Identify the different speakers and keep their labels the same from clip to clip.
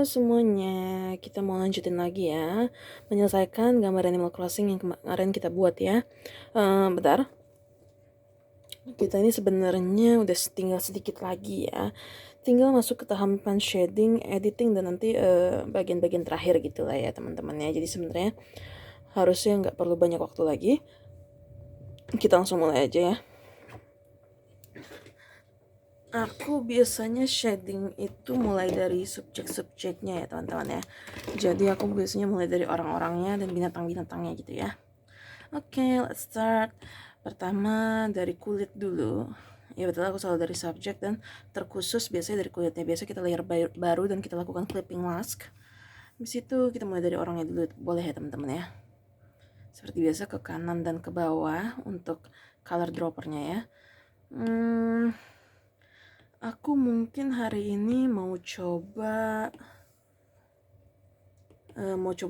Speaker 1: semuanya, kita mau lanjutin lagi ya, menyelesaikan gambar Animal Crossing yang kemarin kita buat ya. Bentar, kita ini sebenarnya udah tinggal sedikit lagi ya, tinggal masuk ke tahapan shading, editing, dan nanti bagian-bagian terakhir gitu lah ya teman-teman ya. Jadi sebenarnya harusnya nggak perlu banyak waktu lagi, kita langsung mulai aja ya. Aku biasanya shading itu mulai dari subjek-subjeknya ya teman-teman ya. Jadi aku biasanya mulai dari orang-orangnya dan binatang-binatangnya gitu ya. Oke, let's start. Pertama dari kulit dulu. Ya betul, aku selalu dari subjek dan terkhusus biasanya dari kulitnya. Biasa kita layer baru dan kita lakukan clipping mask. Habis itu kita mulai dari orangnya dulu, boleh ya teman-teman ya. Seperti biasa ke kanan dan ke bawah untuk color droppernya ya. Aku mungkin hari ini mau coba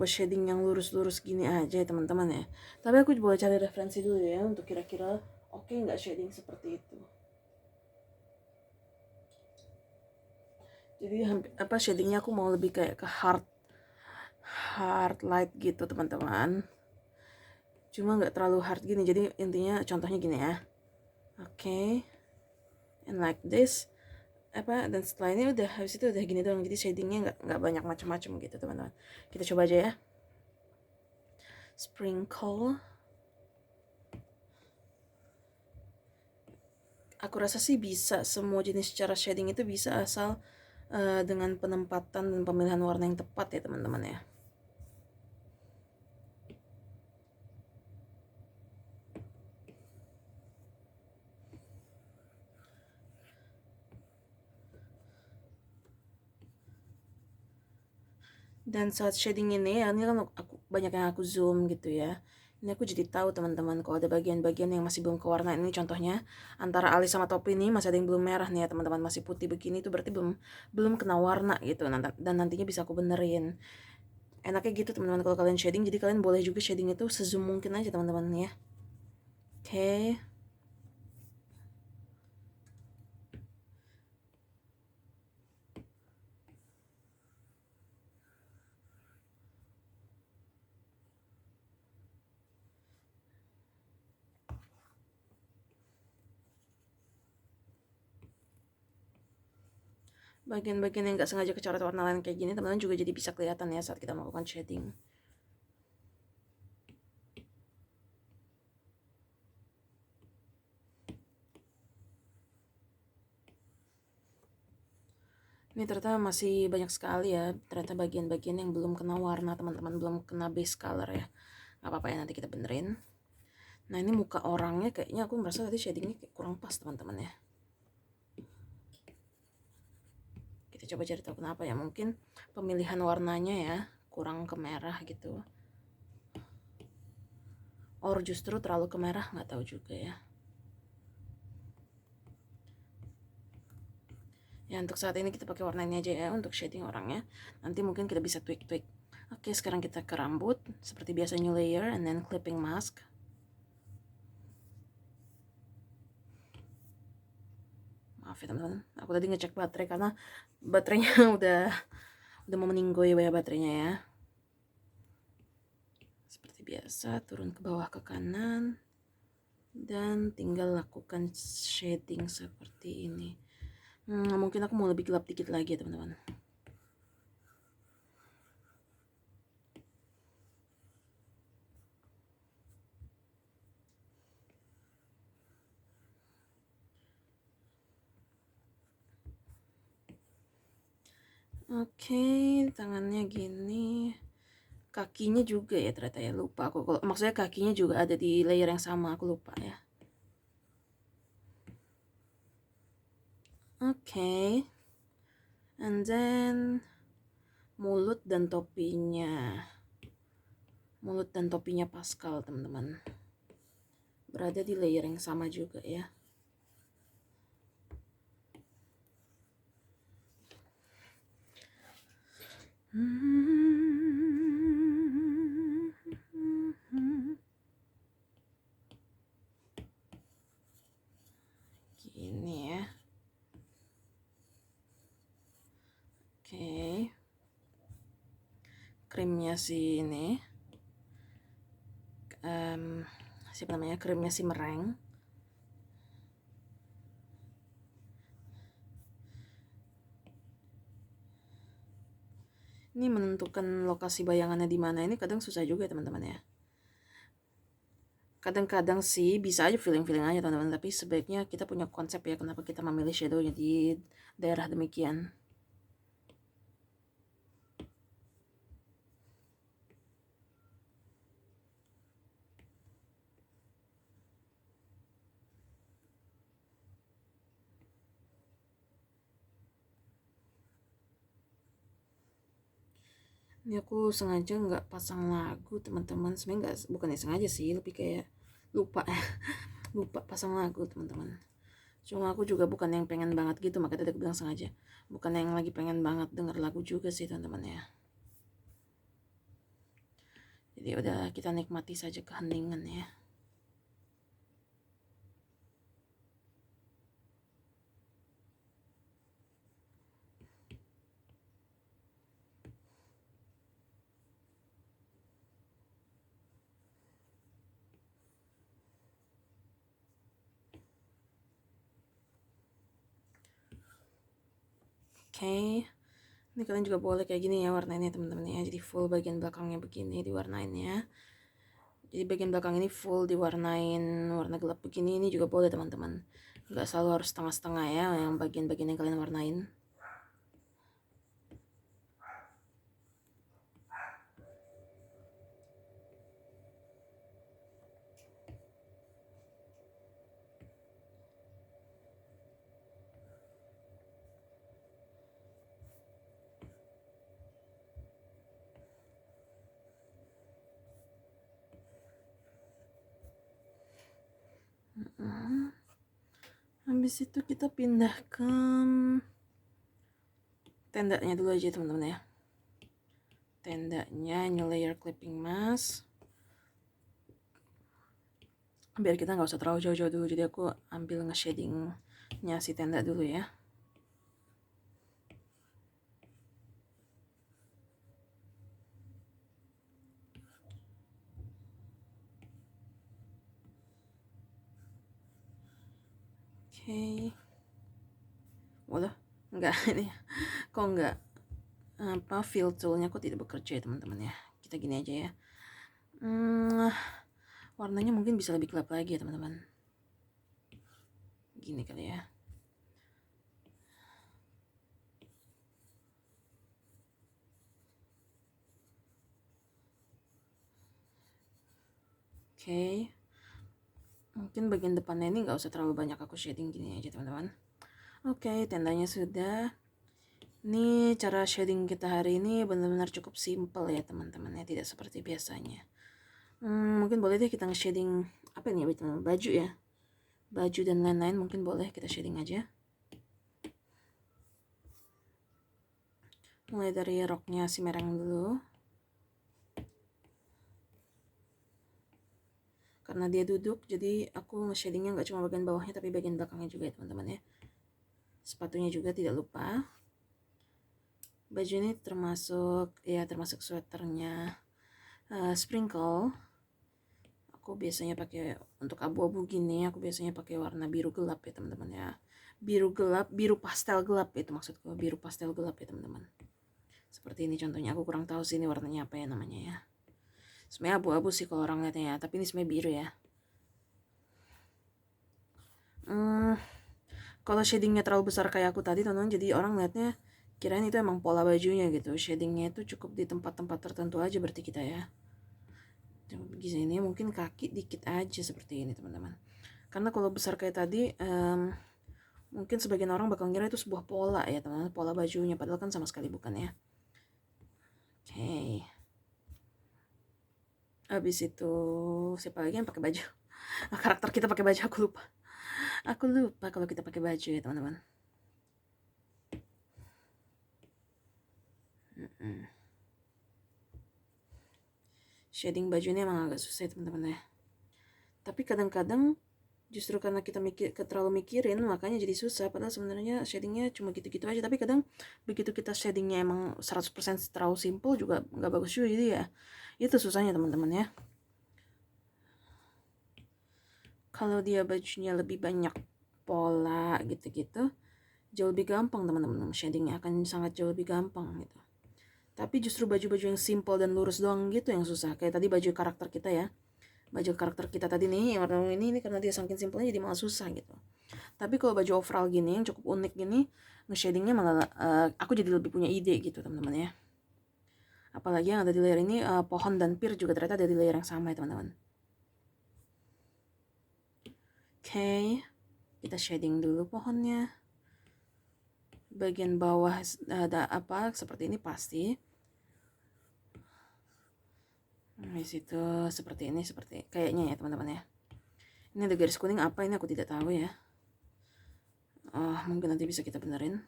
Speaker 1: shading yang lurus-lurus gini aja ya teman-teman ya. Tapi aku boleh cari referensi dulu ya untuk kira-kira oke nggak shading seperti itu. Jadi shadingnya aku mau lebih kayak ke hard light gitu teman-teman. Cuma nggak terlalu hard gini. Jadi intinya contohnya gini ya. Oke. And like this. Dan setelah ini udah habis itu udah gini doang, jadi shadingnya nggak banyak macam-macam gitu teman-teman. Kita coba aja ya. Sprinkle. Aku rasa sih bisa, semua jenis cara shading itu bisa asal dengan penempatan dan pemilihan warna yang tepat ya teman-teman ya. Dan saat shading ini kan aku banyak yang aku zoom gitu ya. Ini aku jadi tahu teman-teman kalau ada bagian-bagian yang masih belum ke warna. Ini contohnya antara alis sama topi ini masih ada yang belum merah nih ya teman-teman, masih putih begini, itu berarti belum kena warna gitu. Dan nantinya bisa aku benerin. Enaknya gitu teman-teman kalau kalian shading, jadi kalian boleh juga shading itu sezoom mungkin aja teman-teman ya. Oke. Bagian-bagian yang nggak sengaja kecoret warna lain kayak gini teman-teman juga jadi bisa kelihatan ya saat kita melakukan shading. Ini ternyata masih banyak sekali ya, ternyata bagian-bagian yang belum kena warna teman-teman, belum kena base color ya. Gak apa-apa ya, nanti kita benerin. Nah ini muka orangnya kayaknya aku merasa tadi shadingnya kayak kurang pas teman-teman ya. Kita coba cari tahu kenapa ya, mungkin pemilihan warnanya ya kurang ke merah gitu. Or justru terlalu ke merah, nggak tahu juga ya. Ya untuk saat ini kita pakai warna ini aja ya untuk shading orangnya. Nanti mungkin kita bisa tweak. Oke, sekarang kita ke rambut. Seperti biasa new layer and then clipping mask. Maaf ya teman-teman, aku tadi ngecek baterai karena baterainya udah mau meninggoy ya baterainya ya. Seperti biasa turun ke bawah ke kanan dan tinggal lakukan shading seperti ini. Mungkin aku mau lebih gelap dikit lagi ya teman-teman. Oke, tangannya gini. Kakinya juga ya ternyata ya, lupa aku. Kalau maksudnya kakinya juga ada di layer yang sama, aku lupa ya. Oke. And then mulut dan topinya. Mulut dan topinya Pascal, teman-teman. Berada di layer yang sama juga ya. Gini ya. Oke. krimnya si ini, siapa namanya, krimnya si Meringue. Ini menentukan lokasi bayangannya di mana ini kadang susah juga teman-teman ya. Kadang-kadang sih bisa aja feeling-feeling aja teman-teman, tapi sebaiknya kita punya konsep ya kenapa kita memilih shadownya di daerah demikian. Ini aku sengaja nggak pasang lagu teman-teman, sebenarnya nggak, bukannya sengaja sih, lebih kayak lupa lupa pasang lagu teman-teman. Cuma aku juga bukan yang pengen banget gitu, makanya tadi aku bilang sengaja bukan yang lagi pengen banget denger lagu juga sih teman-teman ya. Jadi udah kita nikmati saja keheningan ya. Oke, ini kalian juga boleh kayak gini ya warnainnya teman-teman ya. Jadi full bagian belakangnya begini diwarnain ya. Jadi bagian belakang ini full diwarnain warna gelap begini, ini juga boleh teman-teman. Nggak selalu harus setengah-setengah ya yang bagian-bagian yang kalian warnain. Habis itu kita pindah ke tendanya dulu aja teman-teman ya. Tendanya new layer clipping mask. Biar kita nggak usah terlalu jauh-jauh dulu, jadi aku ambil nge-shadingnya si tenda dulu ya. Oke. Waduh, enggak ini. Kok enggak apa fill toolnya kok tidak bekerja ya teman-teman ya. Kita gini aja ya. Warnanya mungkin bisa lebih gelap lagi ya teman-teman. Gini kali ya. Oke. Mungkin bagian depannya ini nggak usah terlalu banyak aku shading, gini aja teman-teman. Oke, tendanya sudah. Ini cara shading kita hari ini benar-benar cukup simple ya teman-teman ya, tidak seperti biasanya. Mungkin boleh deh kita nge-shading apa nih ya teman-teman, baju ya. Baju dan lain-lain mungkin boleh kita shading aja. Mulai dari roknya si Meringue dulu. Karena dia duduk, jadi aku nge-shadingnya nggak cuma bagian bawahnya tapi bagian belakangnya juga ya teman-teman ya. Sepatunya juga tidak lupa. Baju ini termasuk sweaternya Sprinkle. Aku biasanya pakai untuk abu-abu gini, aku biasanya pakai warna biru gelap ya teman-teman ya. Biru gelap, biru pastel gelap itu maksudku, biru pastel gelap ya teman-teman. Seperti ini contohnya, aku kurang tahu sih ini warnanya apa ya namanya ya. Sebenarnya abu-abu sih kalau orang lihatnya ya, tapi ini sebenarnya biru ya. Kalau shadingnya terlalu besar kayak aku tadi teman-teman, jadi orang lihatnya kirain itu emang pola bajunya gitu. Shadingnya itu cukup di tempat-tempat tertentu aja berarti kita ya. Di sini mungkin kaki dikit aja seperti ini teman-teman. Karena kalau besar kayak tadi, mungkin sebagian orang bakal ngira itu sebuah pola ya teman-teman, pola bajunya, padahal kan sama sekali bukan ya. Oke. Habis itu siapa lagi yang pakai baju? Karakter kita pakai baju, aku lupa. Aku lupa kalau kita pakai baju ya teman-teman. Shading baju ini emang agak susah ya teman-teman ya. Tapi kadang-kadang Justru karena kita terlalu mikirin, makanya jadi susah. Padahal sebenarnya shadingnya cuma gitu-gitu aja. Tapi kadang begitu kita shadingnya emang 100% terlalu simple juga nggak bagus juga. Jadi ya itu susahnya teman-teman ya. Kalau dia bajunya lebih banyak pola gitu-gitu, jauh lebih gampang teman-teman. Shadingnya akan sangat jauh lebih gampang gitu. Tapi justru baju-baju yang simple dan lurus doang gitu yang susah. Kayak tadi baju karakter kita ya. Baju karakter kita tadi nih yang warna ini karena dia saking simpelnya jadi malah susah gitu. Tapi kalau baju overall gini yang cukup unik gini, nge-shadingnya malah aku jadi lebih punya ide gitu teman-teman ya. Apalagi yang ada di layer ini pohon dan pir juga ternyata ada di layer yang sama ya teman-teman. Oke, kita shading dulu pohonnya. Bagian bawah ada apa seperti ini pasti. Di situ seperti ini, seperti kayaknya ya teman-teman ya. Ini ada garis kuning apa ini aku tidak tahu ya. Mungkin nanti bisa kita benerin.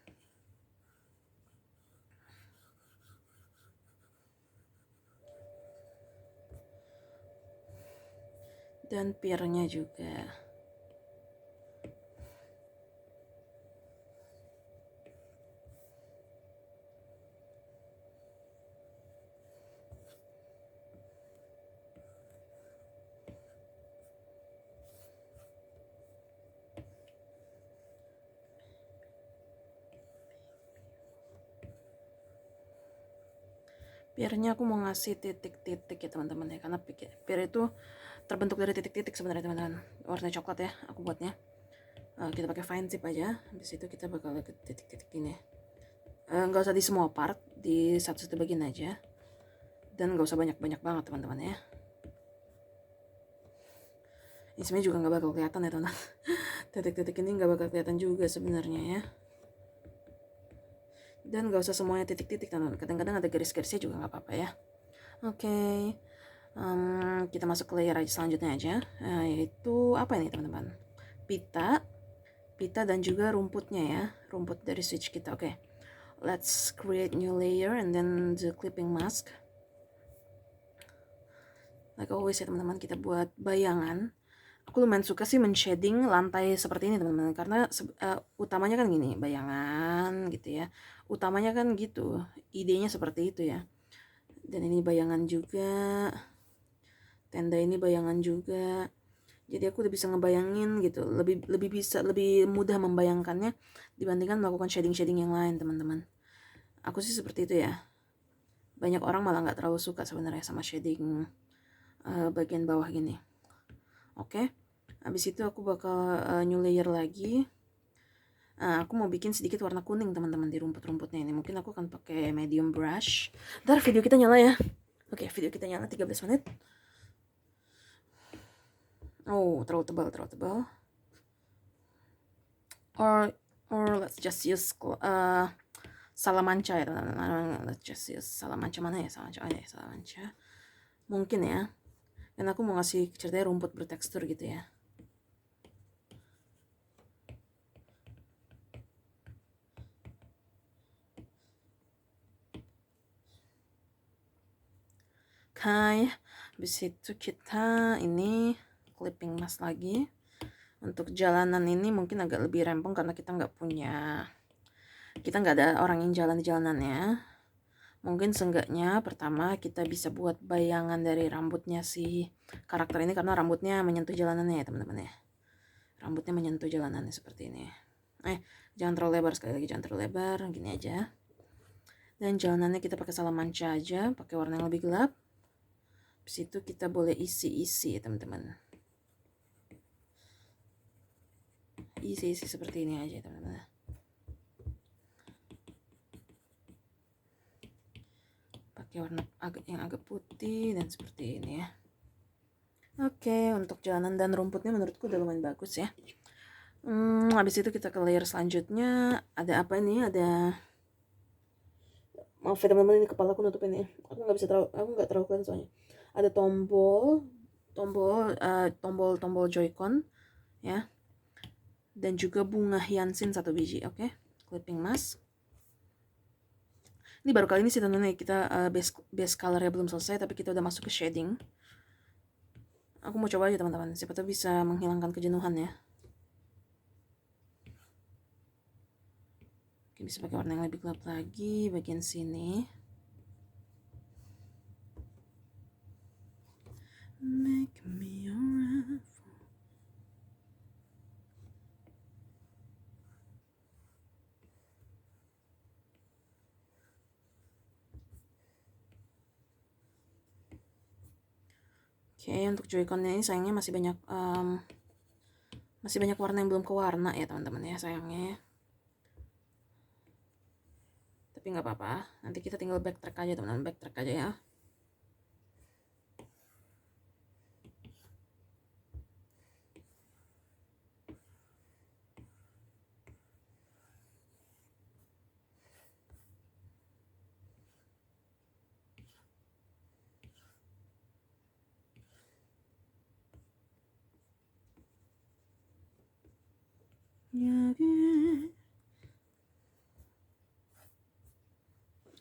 Speaker 1: Dan pirnya juga. Pirnya aku mau ngasih titik-titik ya teman-teman ya, karena pir itu terbentuk dari titik-titik sebenarnya teman-teman. Warna coklat ya aku buatnya. Kita pakai fine tip aja. Habis itu kita bakal ke titik-titik ini. Nggak usah di semua part, di satu-satu bagian aja. Dan nggak usah banyak-banyak banget teman-teman ya. Ini sebenarnya juga nggak bakal kelihatan ya teman-teman. Titik-titik ini nggak bakal kelihatan juga sebenarnya ya. Dan nggak usah semuanya titik-titik teman-teman. Kadang-kadang ada garis-garisnya juga nggak apa-apa ya. Oke. Kita masuk ke layer selanjutnya aja, yaitu apa ini teman-teman? Pita dan juga rumputnya ya, rumput dari switch kita. Oke. Let's create new layer and then the clipping mask. Like always ya teman-teman, kita buat bayangan. Aku lumayan suka sih men-shading lantai seperti ini teman-teman, karena utamanya kan gini, bayangan gitu ya. Utamanya kan gitu, idenya seperti itu ya. Dan ini bayangan juga, tenda ini bayangan juga. Jadi aku udah bisa ngebayangin gitu, lebih mudah membayangkannya dibandingkan melakukan shading yang lain teman-teman. Aku sih seperti itu ya. Banyak orang malah nggak terlalu suka sebenarnya sama shading bagian bawah gini. Oke. Habis itu aku bakal new layer lagi. Aku mau bikin sedikit warna kuning teman-teman di rumput-rumputnya ini. Mungkin aku akan pakai medium brush. Ntar video kita nyala ya. Oke, video kita nyala 13 menit. Oh, terlalu tebal. Or let's just use Salamanca ya teman-teman. Let's just use Salamanca mana ya? Salamanca. Mungkin ya. Dan aku mau ngasih ceritanya rumput bertekstur gitu ya. Oke, habis itu kita ini clipping mask lagi. Untuk jalanan ini mungkin agak lebih rempong karena kita nggak ada orang yang jalan di jalanannya. Mungkin seenggaknya pertama kita bisa buat bayangan dari rambutnya si karakter ini, karena rambutnya menyentuh jalanannya ya teman-teman ya. Rambutnya menyentuh jalanannya seperti ini. Jangan terlalu lebar, sekali lagi jangan terlalu lebar, gini aja. Dan jalanannya kita pakai Salamanca aja, pakai warna yang lebih gelap. Habis itu kita boleh isi ya teman-teman. Isi seperti ini aja teman-teman. Pakai warna yang agak putih dan seperti ini ya. Oke, untuk jalanan dan rumputnya menurutku udah lumayan bagus ya. Habis itu kita ke layer selanjutnya. Ada apa ini? Maaf ya teman-teman, ini kepala aku nutup ini. Aku nggak terlalu kelihatan soalnya. Ada tombol Joy-Con ya. Dan juga bunga hyacinth 1 biji, oke. Clipping mask. Ini baru kali ini sih teman-teman, kita base colornya belum selesai, tapi kita udah masuk ke shading. Aku mau coba aja teman-teman, siapa tahu bisa menghilangkan kejenuhan ya. Oke, bisa pakai warna yang lebih gelap lagi bagian sini. Make me your Oke, untuk joyconnya ini sayangnya masih banyak warna yang belum ke warna ya teman-teman ya, sayangnya ya. Tapi nggak apa-apa, nanti kita tinggal backtrack aja teman-teman, backtrack aja ya.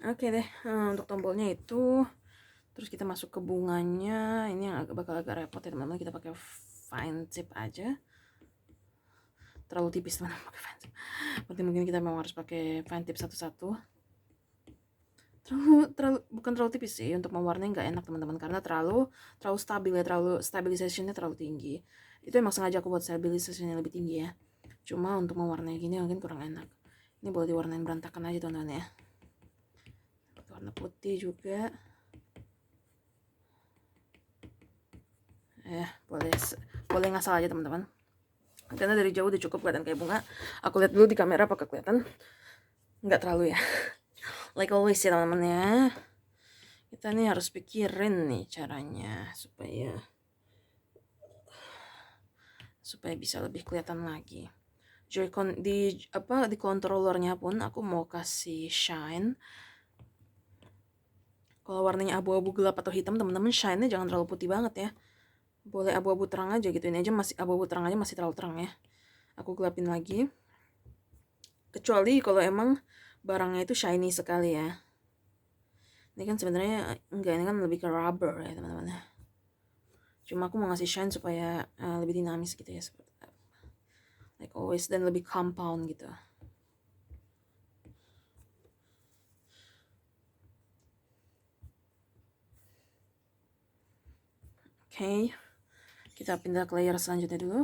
Speaker 1: Oke deh, untuk tombolnya itu, terus kita masuk ke bunganya. Ini yang bakal agak repot ya teman-teman, kita pakai fine tip aja. Terlalu tipis teman-teman pakai fine tip. Berarti mungkin kita memang harus pakai fine tip satu-satu. Bukan terlalu tipis sih, untuk mewarnai nggak enak teman-teman, karena terlalu stabil ya, stabilizationnya terlalu tinggi. Itu emang sengaja aku buat stabilizationnya lebih tinggi ya. Cuma untuk mewarnai gini mungkin kurang enak. Ini boleh diwarnain berantakan aja teman-teman ya. Warna putih juga. Boleh ngasal aja teman-teman. Karena dari jauh udah cukup kelihatan kayak bunga. Aku lihat dulu di kamera apakah kelihatan. Nggak terlalu ya. Like always ya teman-teman ya. Kita nih harus pikirin nih caranya supaya bisa lebih kelihatan lagi. Joy-Con di controllernya pun aku mau kasih shine. Kalau warnanya abu-abu gelap atau hitam teman-teman, shine-nya jangan terlalu putih banget ya. Boleh abu-abu terang aja gitu. Ini aja masih abu-abu terang aja, masih terlalu terang ya. Aku gelapin lagi. Kecuali kalau emang barangnya itu shiny sekali ya. Ini kan sebenarnya enggak, ini kan lebih ke rubber ya teman-teman. Cuma aku mau ngasih shine supaya lebih dinamis gitu ya, seperti like always, dan lebih compound gitu. Oke. Kita pindah ke layer selanjutnya dulu.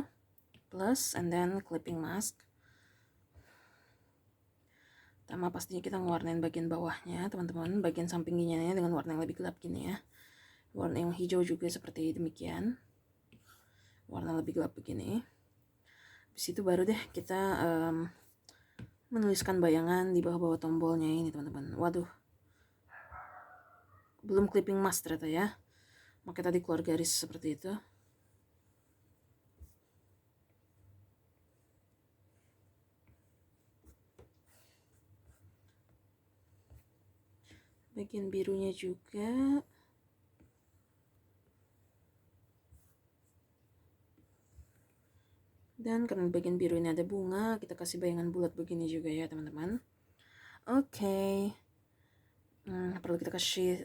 Speaker 1: Plus and then clipping mask. Pertama pastinya kita ngewarnain bagian bawahnya teman-teman, bagian sampingnya dengan warna yang lebih gelap gini ya. Warna yang hijau juga seperti demikian, warna lebih gelap begini. Habis itu baru deh kita menuliskan bayangan di bawah-bawah tombolnya ini teman-teman. Waduh, belum clipping mask ternyata ya, makanya tadi keluar garis seperti itu. Bagian birunya juga. Dan karena bagian biru ini ada bunga, kita kasih bayangan bulat begini juga ya teman-teman. Oke. Perlu kita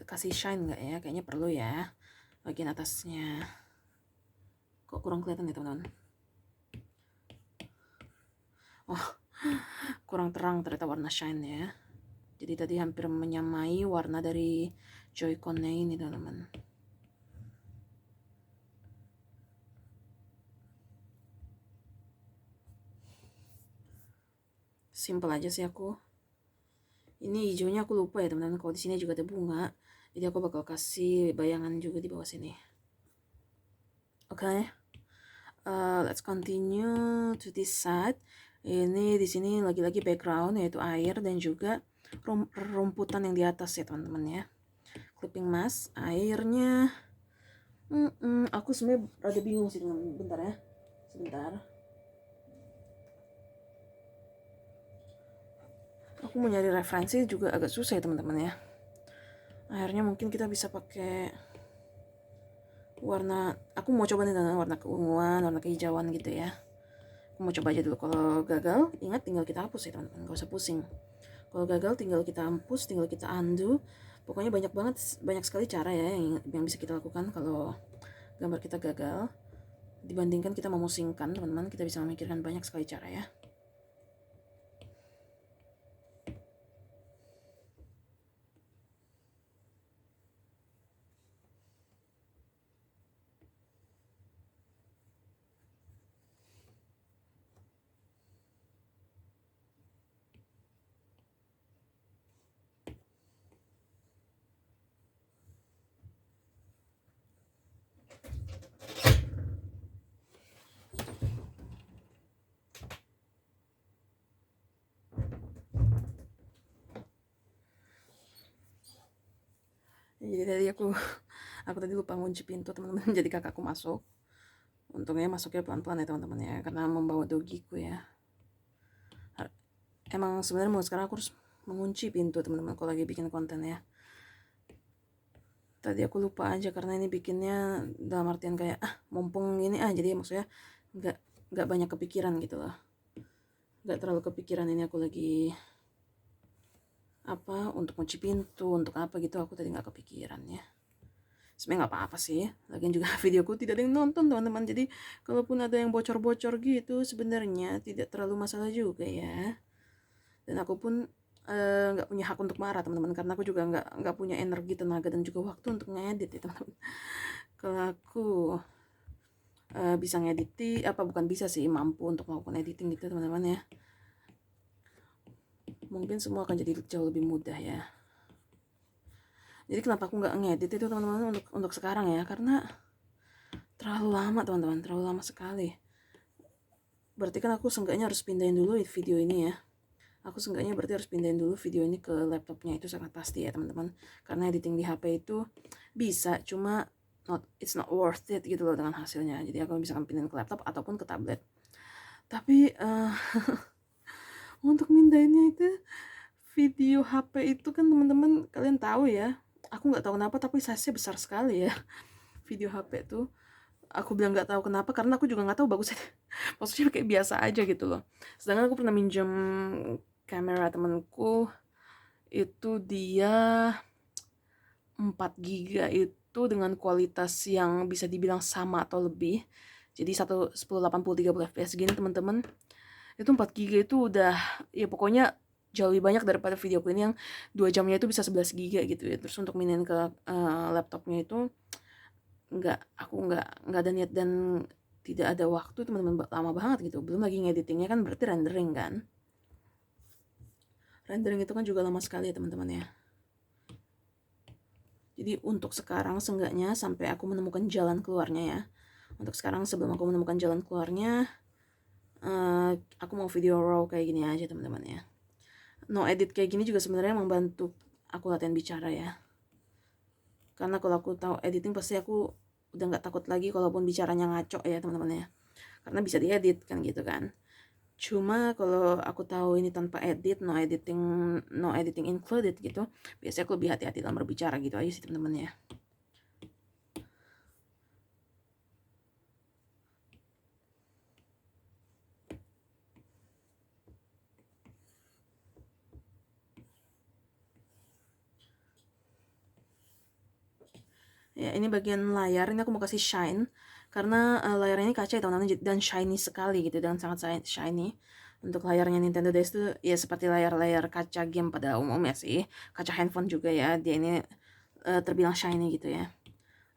Speaker 1: kasih shine nggak ya? Kayaknya perlu ya. Bagian atasnya. Kok kurang kelihatan ya teman-teman? Oh, kurang terang ternyata warna shine ya. Jadi tadi hampir menyamai warna dari Joy-Con-nya ini teman-teman. Simple aja sih aku. Ini hijaunya aku lupa ya teman-teman. Kalau di sini juga ada bunga, jadi aku bakal kasih bayangan juga di bawah sini. Oke. Let's continue to this side. Ini di sini lagi-lagi background yaitu air dan juga rumputan yang di atas ya teman-teman ya. Clipping mask, airnya. Aku sebenarnya rada bingung sih teman. Bentar ya, sebentar. Aku mau nyari referensi juga agak susah ya teman-teman ya. Akhirnya mungkin kita bisa pakai warna. Aku mau coba nih warna keunguan, warna kehijauan gitu ya. Aku mau coba aja dulu. Kalau gagal, ingat tinggal kita hapus ya teman-teman, gak usah pusing. Kalau gagal tinggal kita hapus, tinggal kita undo. Pokoknya banyak sekali cara ya yang bisa kita lakukan kalau gambar kita gagal. Dibandingkan kita memusingkan teman-teman, kita bisa memikirkan banyak sekali cara ya. Jadi tadi aku tadi lupa ngunci pintu teman-teman. Jadi kakakku masuk. Untungnya masuknya pelan-pelan ya teman-teman ya, karena membawa dogiku ya. Emang sebenarnya mau sekarang aku harus mengunci pintu teman-teman kalau lagi bikin konten ya. Tadi aku lupa aja karena ini bikinnya dalam artian kayak mumpung ini jadi maksudnya nggak banyak kepikiran gitu loh. Nggak terlalu kepikiran ini aku lagi untuk kunci pintu, untuk apa gitu, aku tadi nggak kepikiran ya. Sebenarnya nggak apa-apa sih, lagian juga videoku tidak ada yang nonton teman-teman, jadi kalaupun ada yang bocor-bocor gitu sebenarnya tidak terlalu masalah juga ya. Dan aku pun nggak punya hak untuk marah teman-teman, karena aku juga nggak punya energi, tenaga, dan juga waktu untuk ngedit ya teman-teman. Kalau aku bisa ngedit, bukan bisa sih, mampu untuk melakukan editing gitu teman-teman ya, mungkin semua akan jadi jauh lebih mudah ya. Jadi kenapa aku nggak ngedit itu teman-teman untuk sekarang ya, karena terlalu lama teman-teman, terlalu lama sekali. Berarti kan aku seenggaknya harus pindahin dulu video ini ya. Aku seenggaknya berarti harus pindahin dulu video ini ke laptopnya, itu sangat pasti ya teman-teman. Karena editing di HP itu bisa, cuma it's not worth it gitu loh dengan hasilnya. Jadi aku bisa pindahin ke laptop ataupun ke tablet. Tapi untuk mindahinnya itu video HP itu kan teman-teman, kalian tahu ya, aku nggak tahu kenapa tapi size-nya besar sekali ya video HP tuh. Aku bilang nggak tahu kenapa karena aku juga nggak tahu bagusnya. Maksudnya kayak biasa aja gitu loh. Sedangkan aku pernah minjem kamera temanku, itu dia 4 giga itu dengan kualitas yang bisa dibilang sama atau lebih. Jadi 1080 30 fps gini teman-teman. Itu 4 giga itu udah ya pokoknya jauh lebih banyak daripada videoku ini yang 2 jamnya itu bisa 11 giga gitu ya. Terus untuk minin ke laptopnya itu aku nggak ada niat dan tidak ada waktu teman-teman, lama banget gitu. Belum lagi ngeditingnya kan, berarti rendering kan. Rendering itu kan juga lama sekali ya teman-teman ya. Jadi untuk sekarang seenggaknya sampai aku menemukan jalan keluarnya ya. Untuk sekarang sebelum aku menemukan jalan keluarnya, aku mau video raw kayak gini aja teman-teman ya. No edit kayak gini juga sebenarnya membantu aku latihan bicara ya. Karena kalau aku tahu editing pasti aku udah nggak takut lagi kalaupun bicaranya ngaco ya teman-teman ya. Karena bisa diedit kan gitu kan. Cuma kalau aku tahu ini tanpa edit, no editing included gitu, biasanya aku lebih hati-hati dalam berbicara gitu aja sih teman-teman ya. Ya, ini bagian layar, ini aku mau kasih shine karena layar ini kaca ya teman-teman, dan shiny sekali gitu, dan sangat shiny. Untuk layarnya Nintendo DS itu ya seperti layar-layar kaca game pada umumnya sih, kaca handphone juga ya, dia ini terbilang shiny gitu ya.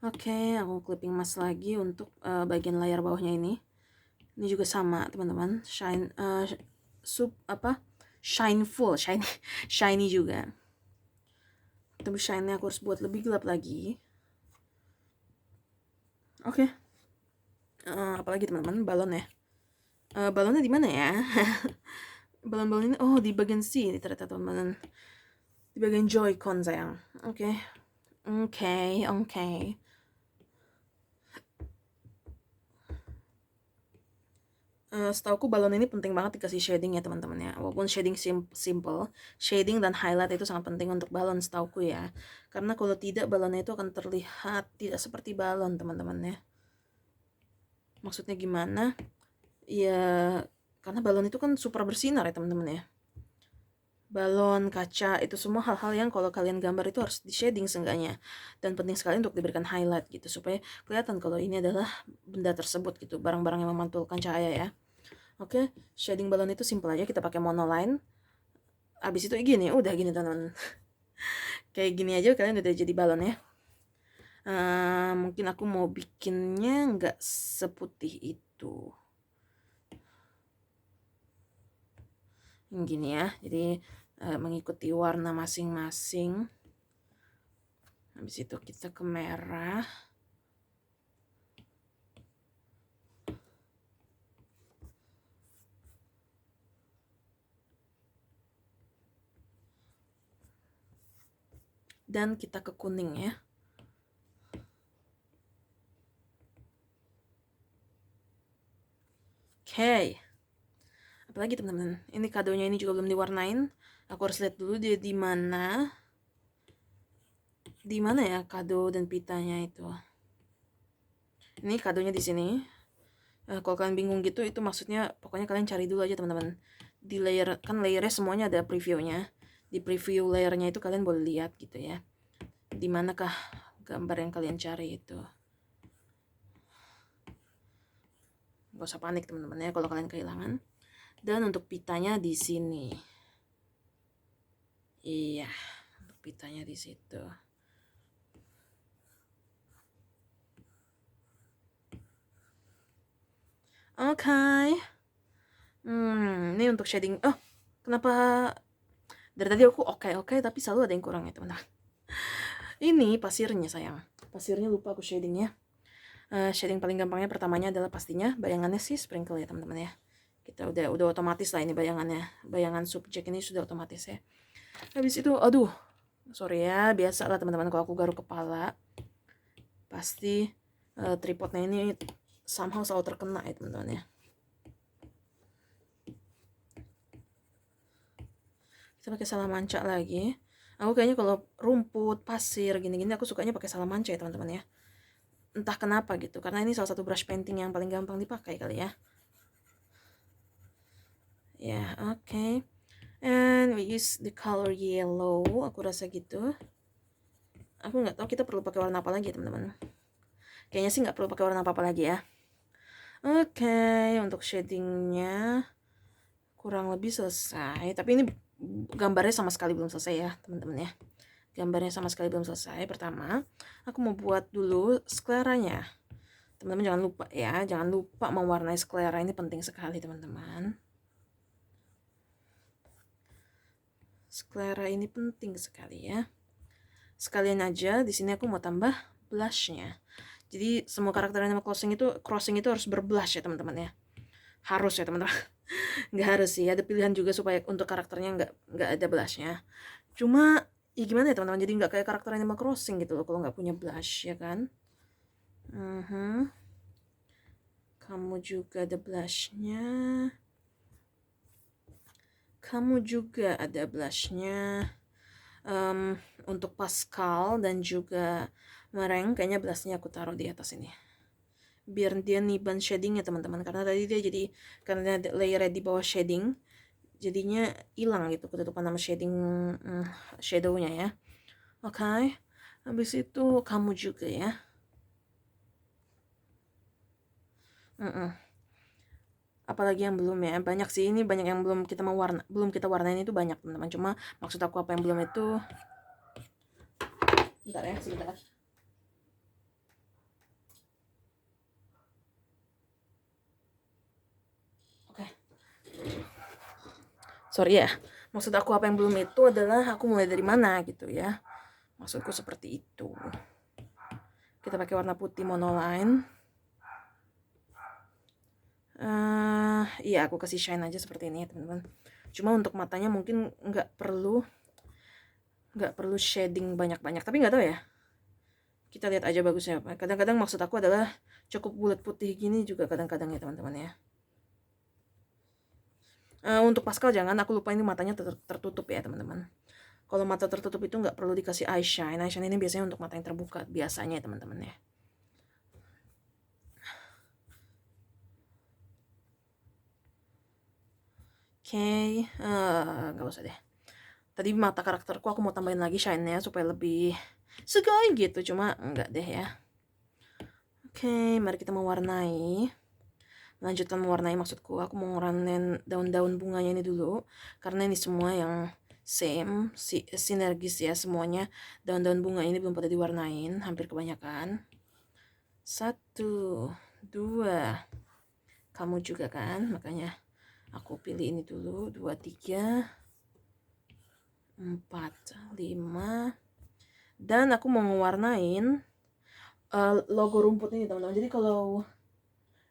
Speaker 1: Oke, aku clipping mask lagi untuk bagian layar bawahnya ini. Ini juga sama teman-teman, shine full, shiny juga. Tapi shine-nya aku harus buat lebih gelap lagi. Oke. Apalagi teman-teman, balon ya. Balonnya di mana ya? Balon-balon ini di bagian sini ternyata teman-teman. Di bagian Joy-Con sayang. Oke. Setauku balon ini penting banget dikasih shading ya teman-teman ya. Walaupun shading simple, shading dan highlight itu sangat penting untuk balon setauku ya. Karena kalau tidak, balonnya itu akan terlihat tidak seperti balon teman-teman ya. Maksudnya gimana? Ya karena balon itu kan super bersinar ya teman-teman ya. balon, kaca, itu semua hal-hal yang kalau kalian gambar itu harus di shading seenggaknya. Dan penting sekali untuk diberikan highlight gitu, supaya kelihatan kalau ini adalah benda tersebut gitu, barang-barang yang memantulkan cahaya ya. Oke, shading balon itu simple aja, kita pakai monoline. Abis itu gini, udah gini teman-teman. Kayak gini aja kalian udah jadi balon ya. Mungkin aku mau bikinnya nggak seputih itu. Gini ya, jadi mengikuti warna masing-masing. Habis itu kita ke merah. Dan kita ke kuning ya. Oke. Apalagi teman-teman, ini kadonya ini juga belum diwarnain. Aku harus lihat dulu dia di mana. Di mana ya kado dan pitanya itu? Ini kadonya di sini. Kalau kalian bingung gitu, itu maksudnya pokoknya kalian cari dulu aja teman-teman. Di layer, kan layernya semuanya ada previewnya. Di preview layernya itu kalian boleh lihat gitu ya. Di manakah gambar yang kalian cari itu? Gak usah panik teman-teman ya kalau kalian kehilangan. Dan untuk pitanya di sini. Iya, untuk pitanya di situ. Oke. Ini untuk shading. Oh, kenapa dari tadi aku oke, tapi selalu ada yang kurang ya teman-teman. Ini pasirnya sayang. Pasirnya lupa aku shadingnya. Shading paling gampangnya pertamanya adalah pastinya bayangannya sih sprinkle ya teman-teman ya. Kita udah otomatis lah ini bayangannya. Bayangan subjek ini sudah otomatis ya. Habis itu, aduh, sorry ya, biasa lah teman-teman kalau aku garuk kepala. Pasti tripodnya ini somehow selalu terkena ya teman-teman ya. Kita pakai salamanca lagi. Aku kayaknya kalau rumput, pasir, gini-gini aku sukanya pakai salamanca ya teman-teman ya. Entah kenapa gitu, karena ini salah satu brush painting yang paling gampang dipakai kali ya. Ya, oke. And we use the color yellow, aku rasa gitu. Aku nggak tahu kita perlu pakai warna apa lagi ya teman-teman. Kayaknya sih nggak perlu pakai warna apa-apa lagi ya. Oke, untuk shadingnya kurang lebih selesai. Tapi ini gambarnya sama sekali belum selesai ya teman-teman ya. Gambarnya sama sekali belum selesai. Pertama, aku mau buat dulu skleranya. Teman-teman jangan lupa ya, jangan lupa mewarnai sklera, ini penting sekali teman-teman. Sklera ini penting sekali ya. Sekalian aja di sini aku mau tambah blushnya. Jadi semua karakter Animal Crossing itu harus berblush ya teman-teman ya. Harus ya teman-teman. Nggak harus sih, ada pilihan juga supaya untuk karakternya nggak ada blushnya. Cuma ya gimana ya teman-teman, jadi nggak kayak karakter Animal Crossing gitu loh kalau nggak punya blush ya kan. Kamu juga ada blushnya. Kamu juga ada blushnya. Untuk Pascal dan juga Meringue kayaknya blushnya aku taruh di atas ini. Biar dia niban shadingnya teman-teman. Karena tadi dia jadi, karena layernya di bawah shading, jadinya hilang gitu ketutupan sama shading shadownya ya. Oke. Habis itu kamu juga ya. Apalagi yang belum ya, banyak sih, ini banyak yang belum kita warnain itu banyak teman-teman. Cuma maksud aku apa yang belum itu, bentar ya, sebentar. Oke. Sorry ya, maksud aku apa yang belum itu adalah aku mulai dari mana gitu ya. Maksudku seperti itu. Kita pakai warna putih monoline. Iya, aku kasih shine aja seperti ini ya teman-teman. Cuma untuk matanya mungkin nggak perlu shading banyak-banyak, tapi nggak tahu ya, kita lihat aja bagusnya apa. Kadang-kadang maksud aku adalah cukup bulat putih gini juga kadang-kadang ya teman-teman ya. Untuk Pascal jangan, aku lupa ini matanya tertutup ya teman-teman. Kalau mata tertutup itu nggak perlu dikasih eyeshine. Eyeshine ini biasanya untuk mata yang terbuka biasanya ya teman-teman ya. Oke, nggak usah deh. Tadi mata karakterku aku mau tambahin lagi shine-nya supaya lebih segai gitu, cuma enggak deh ya. Oke, mari kita mewarnai. Lanjutkan mewarnai maksudku, aku mau ngeranin daun-daun bunganya ini dulu, karena ini semua yang same, sinergis ya semuanya. Daun-daun bunga ini belum pada diwarnain, hampir kebanyakan. 1, 2, kamu juga kan, makanya aku pilih ini dulu. 2, 3, 4, 5, dan aku mau ngewarnain logo rumput ini teman-teman. Jadi kalau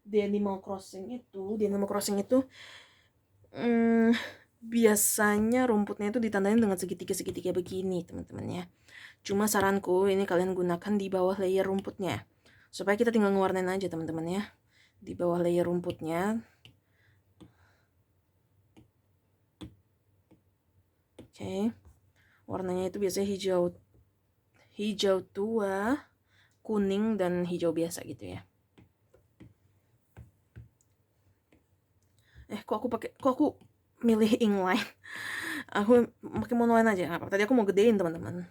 Speaker 1: di Animal Crossing itu biasanya rumputnya itu ditandain dengan segitiga-segitiga begini teman-teman ya. Cuma saranku ini kalian gunakan di bawah layer rumputnya, supaya kita tinggal ngewarnain aja teman-teman ya. Di bawah layer rumputnya. Oke. Warnanya itu biasanya hijau tua, kuning, dan hijau biasa gitu ya. Kok aku milih ink aku pakai monoline aja, apa tadi aku mau gedein teman-teman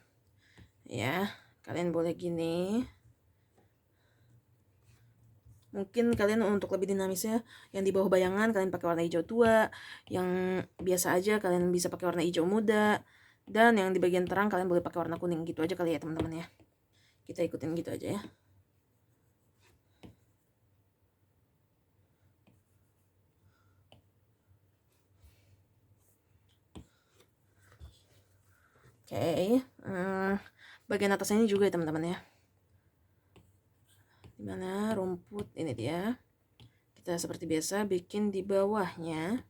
Speaker 1: ya. Kalian boleh gini, mungkin kalian untuk lebih dinamisnya yang di bawah bayangan kalian pakai warna hijau tua, yang biasa aja kalian bisa pakai warna hijau muda, dan yang di bagian terang kalian boleh pakai warna kuning. Gitu aja kali ya teman-teman ya, kita ikutin gitu aja ya. Oke, bagian atasnya ini juga ya teman-teman ya. Dimana rumput ini dia, kita seperti biasa bikin di bawahnya.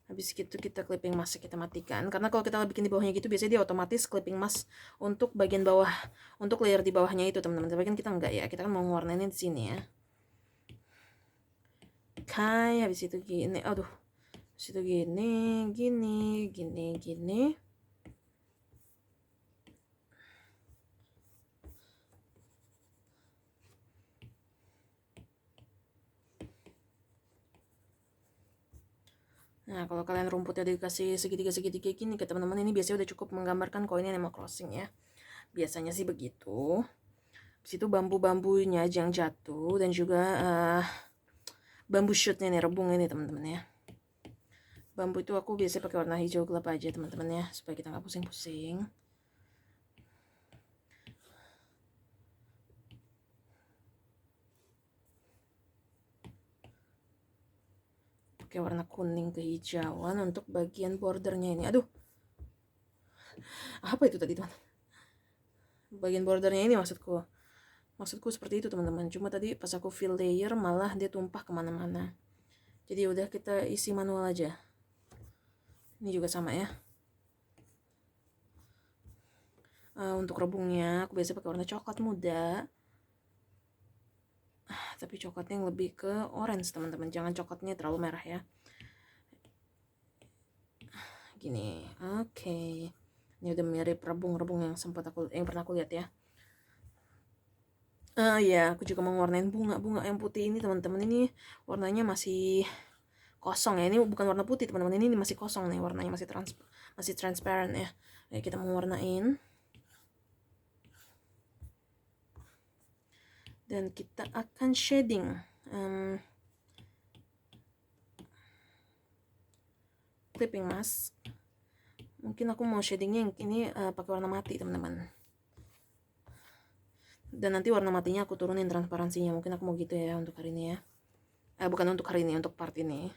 Speaker 1: Habis itu kita clipping mask kita matikan, karena kalau kita bikin di bawahnya gitu biasanya dia otomatis clipping mask untuk bagian bawah, untuk layer di bawahnya itu teman-teman. Tapi kan kita enggak ya, kita kan mau warnain di sini ya. Kayak habis itu gini, aduh, habis itu gini, gini. Nah, kalau kalian rumputnya dikasih segitiga-segitiga gini ke teman-teman, ini biasanya udah cukup menggambarkan kalau ini Animal Crossing ya. Biasanya sih begitu. Habis itu bambu-bambunya yang jatuh, dan juga bambu shootnya nih, rebung ini teman-teman ya. Bambu itu aku biasanya pakai warna hijau gelap aja teman-teman ya, supaya kita nggak pusing-pusing. Pakai warna kuning kehijauan untuk bagian bordernya ini. Aduh, apa itu tadi teman? Bagian bordernya ini maksudku seperti itu teman-teman. Cuma tadi pas aku fill layer malah dia tumpah kemana-mana. Jadi udah kita isi manual aja. Ini juga sama ya. Untuk rebungnya aku biasa pakai warna coklat muda. Tapi coklatnya yang lebih ke orange teman-teman, jangan coklatnya terlalu merah ya. Gini, oke. Ini udah mirip rebung-rebung yang pernah aku lihat ya. Ya, aku juga mau warnain bunga-bunga yang putih ini teman-teman. Ini warnanya masih kosong ya. Ini bukan warna putih teman-teman, ini masih kosong nih, warnanya masih transparent ya. Kita mau warnain. Dan kita akan shading. Clipping mask. Mungkin aku mau shadingnya yang ini pakai warna mati teman-teman. Dan nanti warna matinya aku turunin transparansinya. Mungkin aku mau gitu ya untuk hari ini ya. Bukan untuk hari ini, untuk part ini.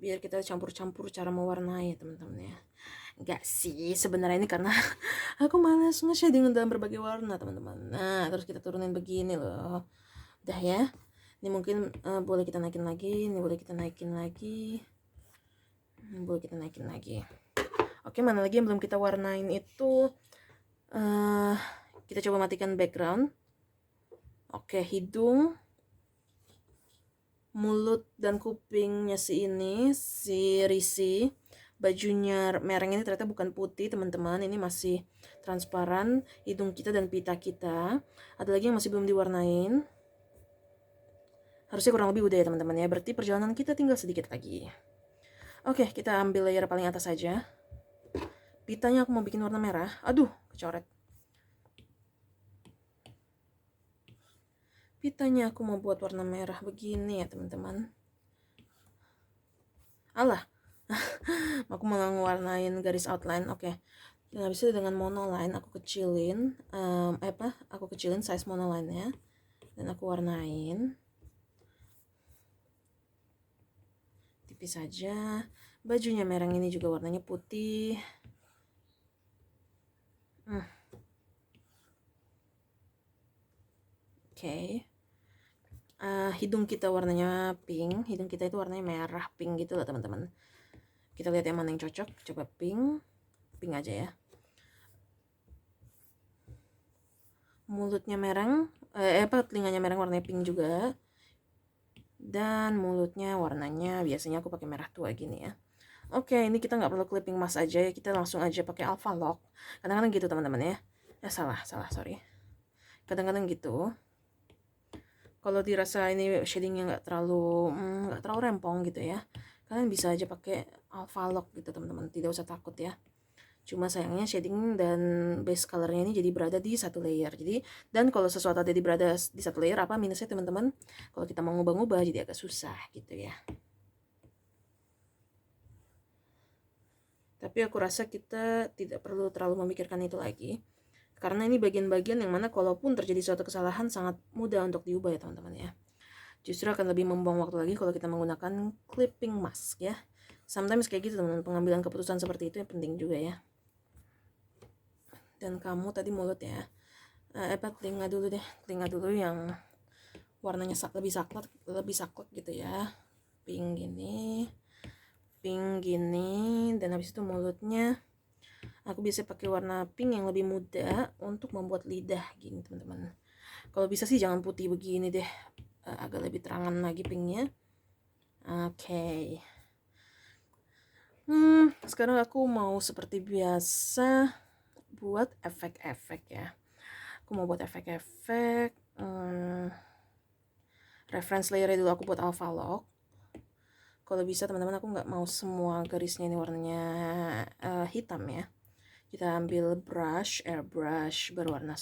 Speaker 1: Biar kita campur-campur cara mewarnai teman-teman ya. Enggak sih, sebenarnya ini karena aku malas nge-shading dalam berbagai warna teman-teman. Nah, terus kita turunin begini loh. Udah ya. Ini mungkin boleh kita naikin lagi, ini boleh kita naikin lagi. Boleh kita naikin lagi. Oke, mana lagi yang belum kita warnain itu? Kita coba matikan background. Oke, hidung, mulut dan kupingnya si Risi bajunya mereng ini ternyata bukan putih teman-teman, ini masih transparan hidung kita dan pita kita. Ada lagi yang masih belum diwarnain, harusnya kurang lebih udah ya teman-teman ya, berarti perjalanan kita tinggal sedikit lagi. Oke, kita ambil layer paling atas saja. Pitanya aku mau bikin warna merah, aduh kecoret. Pitanya aku mau buat warna merah begini ya teman-teman. Alah, aku mau ngewarnain garis outline. Oke. Nah, habis itu dengan monoline aku kecilin aku kecilin size monoline-nya dan aku warnain tipis saja. Bajunya mereng ini juga warnanya putih. Oke. Hidung kita warnanya pink, hidung kita itu warnanya merah pink gitu lah teman-teman. Kita lihat yang mana yang cocok, coba pink aja ya. Mulutnya mereng, telinganya mereng warnanya pink juga, dan mulutnya warnanya biasanya aku pakai merah tua gini ya. Oke, ini kita nggak perlu clipping mask aja ya, kita langsung aja pakai Alpha Lock. Kadang-kadang gitu teman-teman ya. Salah sorry. Kadang-kadang gitu. Kalau dirasa ini shadingnya nggak terlalu rempong gitu ya, kalian bisa aja pakai Alpha Lock gitu teman-teman, tidak usah takut ya. Cuma sayangnya shading dan base colornya ini jadi berada di satu layer. Jadi dan kalau sesuatu ada berada di satu layer, apa minusnya teman-teman? Kalau kita mau ngubah-ngubah jadi agak susah gitu ya. Tapi aku rasa kita tidak perlu terlalu memikirkan itu lagi, karena ini bagian-bagian yang mana kalaupun terjadi suatu kesalahan sangat mudah untuk diubah ya teman-teman ya. Justru akan lebih membuang waktu lagi kalau kita menggunakan clipping mask ya. Sometimes kayak gitu teman-teman, pengambilan keputusan seperti itu yang penting juga ya. Dan kamu tadi mulut ya, telinga dulu deh, telinga dulu yang warnanya lebih saklek gitu ya, pink gini, dan habis itu mulutnya aku biasa pakai warna pink yang lebih muda untuk membuat lidah gini teman-teman. Kalau bisa sih jangan putih begini deh, agak lebih terangan lagi pinknya. Oke. Sekarang aku mau seperti biasa buat efek-efek ya. Aku mau buat efek-efek. Reference layer dulu aku buat Alpha Lock. Kalau bisa teman-teman, aku nggak mau semua garisnya ini warnanya hitam ya. Kita ambil airbrush berwarna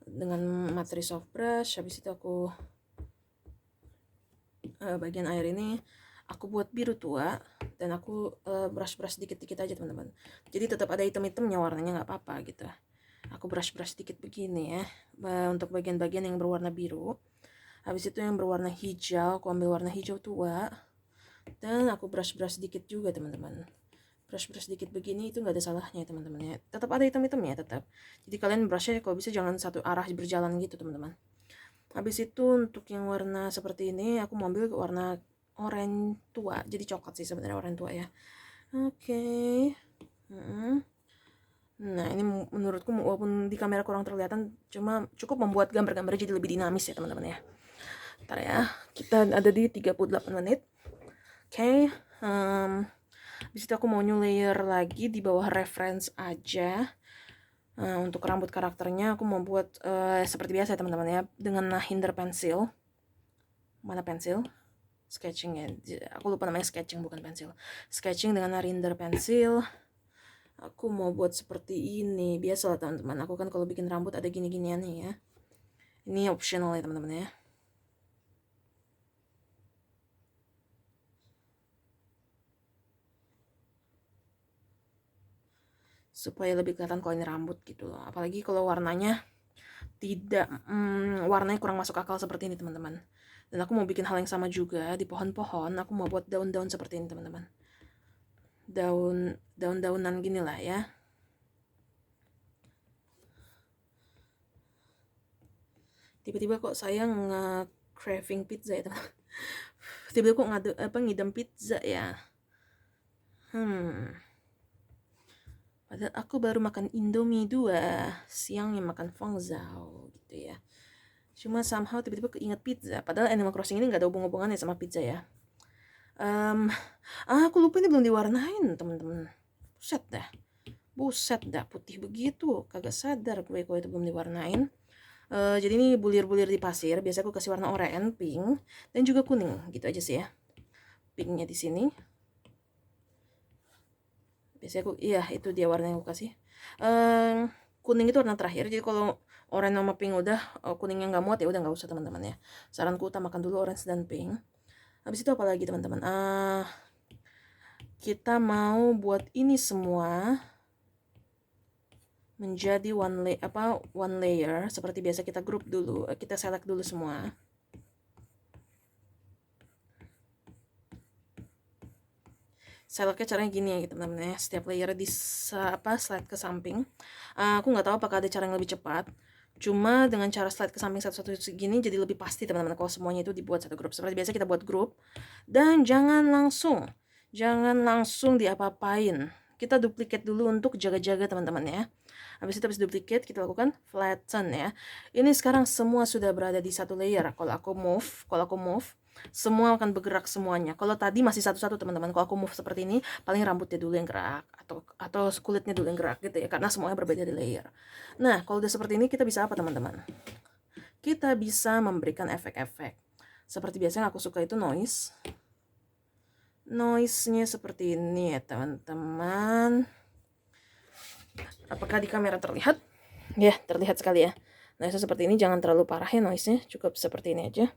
Speaker 1: dengan materi soft brush. Habis itu aku bagian air ini aku buat biru tua, dan aku brush dikit-dikit aja teman-teman. Jadi tetap ada hitam-hitamnya, warnanya nggak apa-apa gitu. Aku brush dikit begini ya, untuk bagian-bagian yang berwarna biru. Habis itu yang berwarna hijau, aku ambil warna hijau tua, dan aku brush dikit juga teman-teman. Brush dikit begini itu nggak ada salahnya teman-teman ya. Tetap ada hitam-hitamnya tetap. Jadi kalian brushnya kalau bisa jangan satu arah berjalan gitu teman-teman. Habis itu untuk yang warna seperti ini aku mau ambil warna oranye tua, jadi coklat sih sebenarnya oranye tua ya. Oke. Nah ini menurutku walaupun di kamera kurang terlihatan, cuma cukup membuat gambar-gambarnya jadi lebih dinamis ya teman-teman ya. Ntar ya, kita ada di 38 menit. Oke. Habis itu aku mau new layer lagi di bawah reference aja. Untuk rambut karakternya aku mau buat seperti biasa ya teman-teman ya, dengan hinder pensil. Mana pensil? Sketching ya, aku lupa namanya, sketching bukan pensil. Sketching dengan hinder pensil. Aku mau buat seperti ini. Biasalah teman-teman, aku kan kalau bikin rambut ada gini-ginian nih ya. Ini optional ya teman-teman ya. Supaya lebih kelihatan kalau ini rambut gitu loh. Apalagi kalau warnanya warnanya kurang masuk akal seperti ini teman-teman. Dan aku mau bikin hal yang sama juga di pohon-pohon. Aku mau buat daun-daun seperti ini teman-teman. Daun-daunan gini lah ya. Tiba-tiba kok saya craving pizza ya teman. Tiba-tiba kok ngidam pizza ya. Padahal aku baru makan Indomie 2, siangnya makan Fongzao gitu ya. Cuma somehow tiba-tiba keinget pizza. Padahal Animal Crossing ini nggak ada hubungannya sama pizza ya. Aku lupa ini belum diwarnain teman-teman. Buset dah putih begitu, kagak sadar gue kalau itu belum diwarnain. Jadi ini bulir-bulir di pasir. Biasa aku kasih warna oranye, pink, dan juga kuning. Gitu aja sih ya. Pinknya di sini. Biasanya aku, iya itu dia warna yang aku kasih. Kuning itu warna terakhir. Jadi kalau oranye sama pink udah, kuningnya nggak muat ya udah nggak usah teman-teman ya. Saranku utamakan dulu orange dan pink. Habis itu apa lagi teman-teman? Kita mau buat ini semua menjadi one layer. Seperti biasa kita group dulu, kita select dulu semua. Selectnya caranya gini ya teman-teman ya. Setiap layer di slide ke samping. Aku nggak tahu apakah ada cara yang lebih cepat. Cuma dengan cara slide ke samping satu-satu segini jadi lebih pasti teman-teman kalau semuanya itu dibuat satu grup. Seperti biasa kita buat grup. Dan jangan langsung diapa-apain. Kita duplicate dulu untuk jaga-jaga teman-teman ya. Habis itu duplicate kita lakukan flatten ya. Ini sekarang semua sudah berada di satu layer. Kalau aku move, semua akan bergerak semuanya. Kalau tadi masih satu-satu teman-teman. Kalau aku move seperti ini, paling rambutnya dulu yang gerak atau kulitnya dulu yang gerak gitu ya. Karena semuanya berbeda di layer. Nah, kalau udah seperti ini kita bisa apa teman-teman? Kita bisa memberikan efek-efek. Seperti biasanya aku suka itu noise-nya seperti ini ya teman-teman. Apakah di kamera terlihat? Ya, terlihat sekali ya. Noise seperti ini, jangan terlalu parah ya noise-nya, cukup seperti ini aja.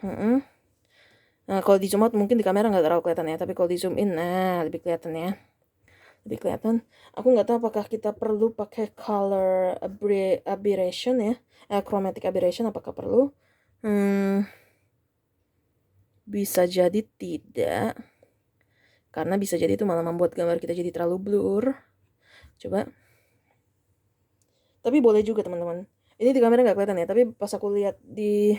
Speaker 1: Nah, kalau di zoom out mungkin di kamera nggak terlalu kelihatan ya, tapi kalau di zoom in, nah lebih kelihatan ya. Lebih kelihatan. Aku nggak tahu apakah kita perlu pakai color aberration ya, chromatic aberration apakah perlu? Bisa jadi tidak. Karena bisa jadi itu malah membuat gambar kita jadi terlalu blur. Coba. Tapi boleh juga teman-teman. Ini di kamera nggak kelihatan ya, tapi pas aku lihat di...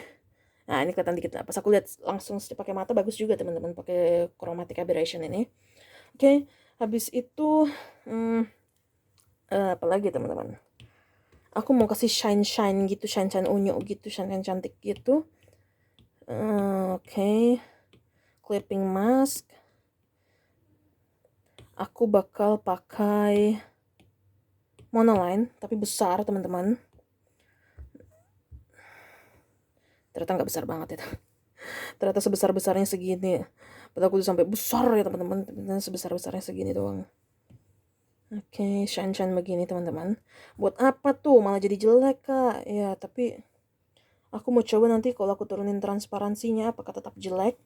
Speaker 1: Nah ini kelihatan dikit. Pas aku lihat langsung pakai mata bagus juga teman-teman pakai chromatic aberration ini. Oke, habis itu apa lagi teman-teman? Aku mau kasih shine gitu, shine unyu gitu, shine cantik gitu. Oke. Clipping mask. Aku bakal pakai monoline tapi besar teman-teman. Ternyata nggak besar banget ya. Ternyata sebesar-besarnya segini. Padahal aku tuh sampai besar ya teman-teman. Sebesar-besarnya segini doang. Oke, shine begini teman-teman. Buat apa tuh? Malah jadi jelek kak. Ya tapi aku mau coba nanti kalau aku turunin transparansinya apakah tetap jelek.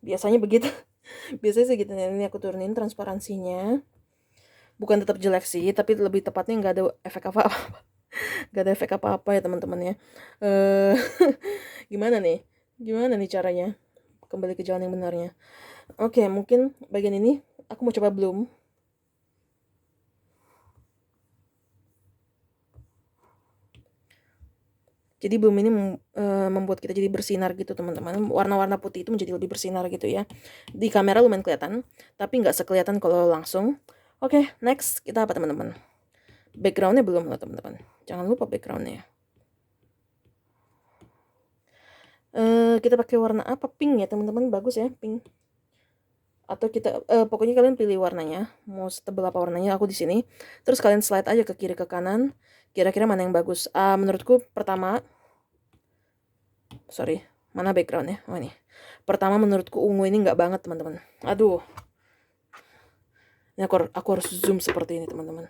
Speaker 1: Biasanya begitu. Biasanya segitu. Ini aku turunin transparansinya. Bukan tetap jelek sih, tapi lebih tepatnya nggak ada efek apa-apa. Nggak ada efek apa-apa ya teman-teman ya. Gimana nih caranya kembali ke jalan yang benarnya? Oke, mungkin bagian ini aku mau coba bloom. Jadi bloom ini membuat kita jadi bersinar gitu teman-teman. Warna-warna putih itu menjadi lebih bersinar gitu ya. Di kamera lumayan kelihatan, tapi nggak sekelihatan kalau langsung. Oke, next kita apa teman-teman? Backgroundnya belum lah teman-teman. Jangan lupa backgroundnya. Kita pakai warna apa? Pink ya teman-teman, bagus ya pink. Atau kita pokoknya kalian pilih warnanya, mau setebal apa warnanya. Aku di sini. Terus kalian slide aja ke kiri ke kanan. Kira-kira mana yang bagus? Menurutku pertama, mana backgroundnya? Oh ini. Pertama menurutku ungu ini nggak banget teman-teman. Aduh. Ini aku harus zoom seperti ini teman-teman.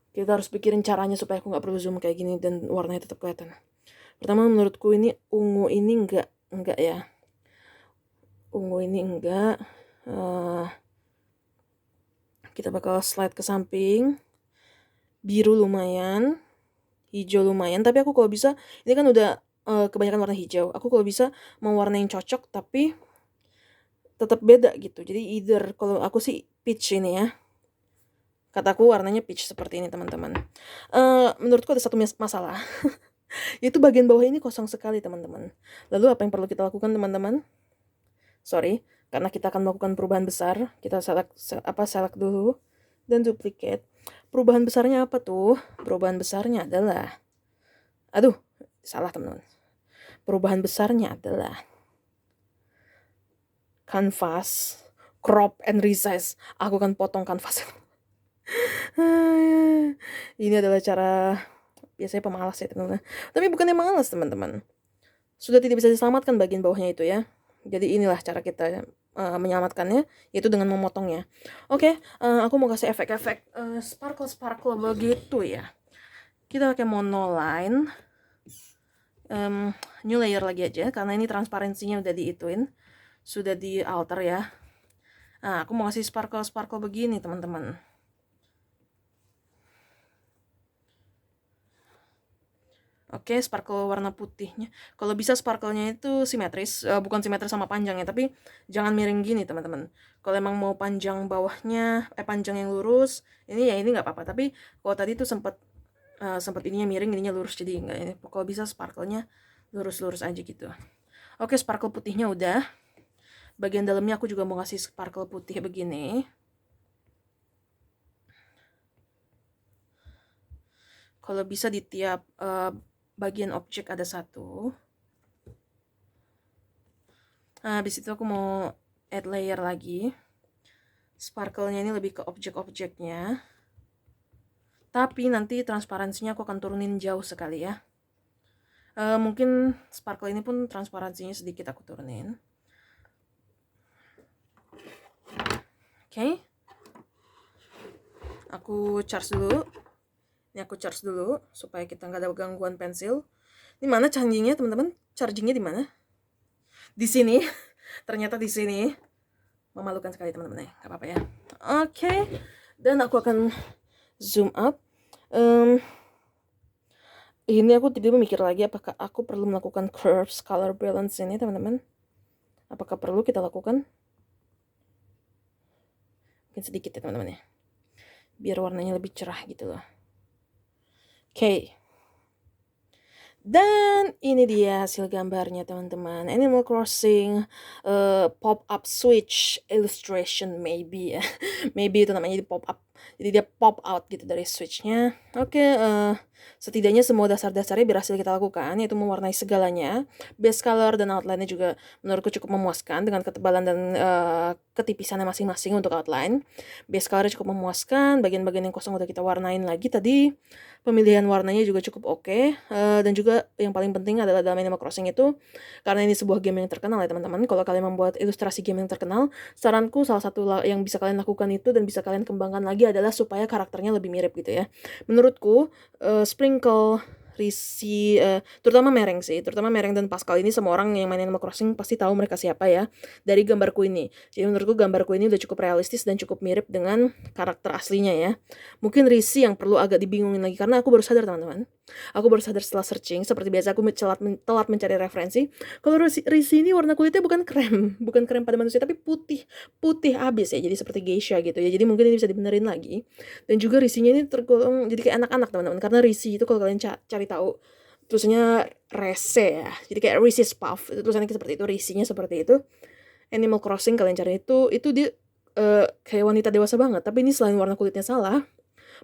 Speaker 1: Kita harus pikirin caranya supaya aku nggak perlu zoom kayak gini dan warnanya tetap kelihatan. Pertama menurutku ini ungu ini enggak ya. Ungu ini enggak. Kita bakal slide ke samping. Biru lumayan, hijau lumayan. Tapi aku kalau bisa, ini kan udah kebanyakan warna hijau. Aku kalau bisa mau warna yang cocok tapi tetap beda gitu. Jadi either kalau aku sih peach ini ya. Kataku warnanya peach seperti ini teman-teman. Menurutku ada satu masalah. Yaitu bagian bawah ini kosong sekali teman-teman. Lalu apa yang perlu kita lakukan teman-teman? Karena kita akan melakukan perubahan besar. Kita select dulu dan duplicate. Perubahan besarnya apa tuh? Perubahan besarnya adalah salah teman-teman. Perubahan besarnya adalah kanvas, crop and resize. Aku akan potong kanvas. Ini adalah cara biasanya pemalas ya teman-teman. Tapi bukannya malas teman-teman. Sudah tidak bisa diselamatkan bagian bawahnya itu ya. Jadi inilah cara kita menyelamatkannya, yaitu dengan memotongnya. Oke, aku mau kasih efek-efek sparkle begitu ya. Kita pakai monoline. New layer lagi aja karena ini transparansinya udah diituin, sudah di alter ya. Nah, aku mau kasih sparkle begini teman-teman. Oke, sparkle warna putihnya. Kalau bisa sparkle-nya itu simetris, bukan simetris sama panjangnya, tapi jangan miring gini teman-teman. Kalau emang mau panjang bawahnya, panjang yang lurus, ini nggak apa-apa. Tapi kalau tadi tuh sempat ininya miring, ininya lurus, jadi enggak ini. Kalau bisa sparkle-nya lurus-lurus aja gitu. Oke, sparkle putihnya udah. Bagian dalamnya aku juga mau kasih sparkle putih begini. Kalau bisa di tiap bagian objek ada satu. Nah, habis itu aku mau add layer lagi. Sparkle-nya ini lebih ke objek-objeknya. Tapi nanti transparansinya aku akan turunin jauh sekali ya. Mungkin sparkle ini pun transparansinya sedikit aku turunin. Oke. Aku charge dulu. Ini aku charge dulu supaya kita nggak ada gangguan pensil. Di mana chargingnya teman-teman? Chargingnya di mana? Di sini. Ternyata di sini. Memalukan sekali teman-teman ya. Gak apa-apa ya. Oke. Dan aku akan zoom up. Ini aku tiba-tiba mikir lagi apakah aku perlu melakukan curves color balance ini teman-teman. Apakah perlu kita lakukan? Mungkin sedikit ya teman-teman ya. Biar warnanya lebih cerah gitu loh. Oke. Dan ini dia hasil gambarnya teman-teman. Animal Crossing pop-up switch illustration maybe ya. Maybe itu namanya di pop-up. Jadi dia pop out gitu dari switchnya. Oke, setidaknya semua dasar-dasarnya berhasil kita lakukan, yaitu mewarnai segalanya. Base color dan outline-nya juga menurutku cukup memuaskan dengan ketebalan dan ketipisannya masing-masing untuk outline. Base color cukup memuaskan, bagian-bagian yang kosong udah kita warnain lagi tadi. Pemilihan warnanya juga cukup oke. Dan juga yang paling penting adalah dalam Animal Crossing itu, karena ini sebuah game yang terkenal ya teman-teman, kalau kalian membuat ilustrasi game yang terkenal, saranku salah satu yang bisa kalian lakukan itu dan bisa kalian kembangkan lagi adalah supaya karakternya lebih mirip gitu ya. Menurutku Sprinkle, Risi, terutama Mereng dan Pascal ini semua orang yang main Animal Crossing pasti tahu mereka siapa ya dari gambarku ini. Jadi menurutku gambarku ini udah cukup realistis dan cukup mirip dengan karakter aslinya ya. Mungkin Risi yang perlu agak dibingungin lagi karena aku baru sadar teman-teman. Aku baru sadar setelah searching, seperti biasa aku telat mencari referensi. Kalau Risi ini warna kulitnya bukan krem pada manusia tapi putih abis ya, jadi seperti geisha gitu ya. Jadi mungkin ini bisa dibenerin lagi. Dan juga Risinya ini tergolong jadi kayak anak-anak teman-teman, karena Risi itu kalau kalian cari tahu tulisannya Rese ya, jadi kayak Reese's Puff itu tulisannya seperti itu, Risinya seperti itu. Animal Crossing kalian cari itu dia kayak wanita dewasa banget, tapi ini selain warna kulitnya salah,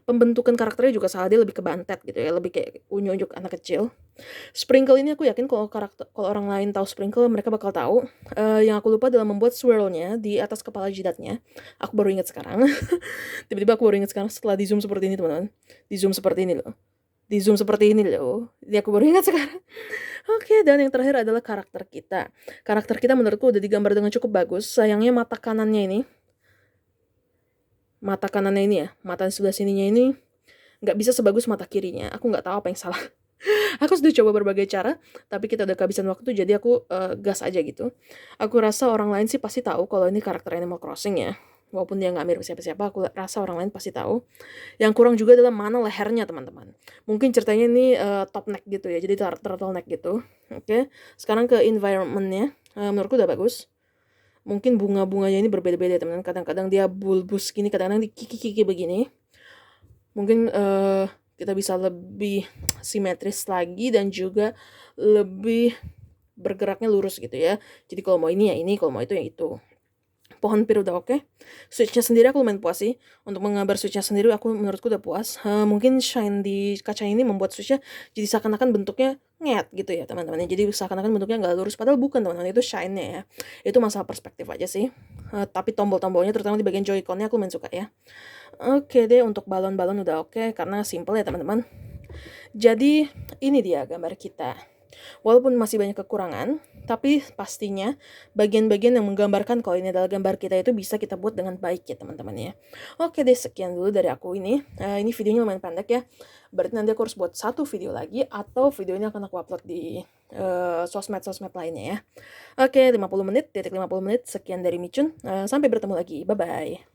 Speaker 1: pembentukan karakternya juga salah, dia lebih ke bantet gitu ya, lebih kayak unyu-unyu anak kecil. Sprinkle ini aku yakin kalau orang lain tahu Sprinkle mereka bakal tahu. Yang aku lupa adalah membuat swirl-nya di atas kepala jidatnya. Aku baru ingat sekarang. Tiba-tiba aku baru ingat sekarang setelah di zoom seperti ini teman-teman. Di zoom seperti ini loh. Jadi aku baru ingat sekarang. Oke, dan yang terakhir adalah karakter kita. Karakter kita menurutku udah digambar dengan cukup bagus. Sayangnya mata kanannya ini ya, mata sebelah sininya ini nggak bisa sebagus mata kirinya. Aku nggak tahu apa yang salah. Aku sudah coba berbagai cara, tapi kita udah kehabisan waktu, jadi aku gas aja gitu. Aku rasa orang lain sih pasti tahu kalau ini karakter Animal Crossing ya. Walaupun dia nggak mirip siapa-siapa, aku rasa orang lain pasti tahu. Yang kurang juga adalah mana lehernya teman-teman. Mungkin ceritanya ini top neck gitu ya, jadi turtle neck gitu. Oke, sekarang ke environment-nya. Menurutku udah bagus. Mungkin bunga-bunganya ini berbeda-beda teman-teman. Kadang-kadang dia bulbous gini, kadang-kadang di kiki-kiki begini. Mungkin kita bisa lebih simetris lagi dan juga lebih bergeraknya lurus gitu ya. Jadi kalau mau ini ya ini, kalau mau itu ya itu. pohon pir udah oke. Switchnya sendiri aku lumayan puas sih. Untuk menggambar switchnya sendiri menurutku udah puas. Mungkin shine di kaca ini membuat switchnya jadi seakan-akan bentuknya nget gitu ya teman-teman. Jadi seakan-akan bentuknya nggak lurus, padahal bukan teman-teman, itu shine-nya ya. Itu masalah perspektif aja sih. Tapi tombol-tombolnya terutama di bagian joyconnya aku lumayan suka ya. Oke deh, untuk balon-balon udah oke karena simple ya teman-teman. Jadi ini dia gambar kita. Walaupun masih banyak kekurangan, tapi pastinya bagian-bagian yang menggambarkan kalau ini adalah gambar kita itu bisa kita buat dengan baik ya teman-teman ya. Oke deh, sekian dulu dari aku ini. Ini videonya lumayan pendek ya. Berarti nanti aku harus buat satu video lagi atau video ini akan aku upload di sosmed-sosmed lainnya ya. Oke, 50 menit, 50 menit. Sekian dari Micun. Sampai bertemu lagi. Bye-bye.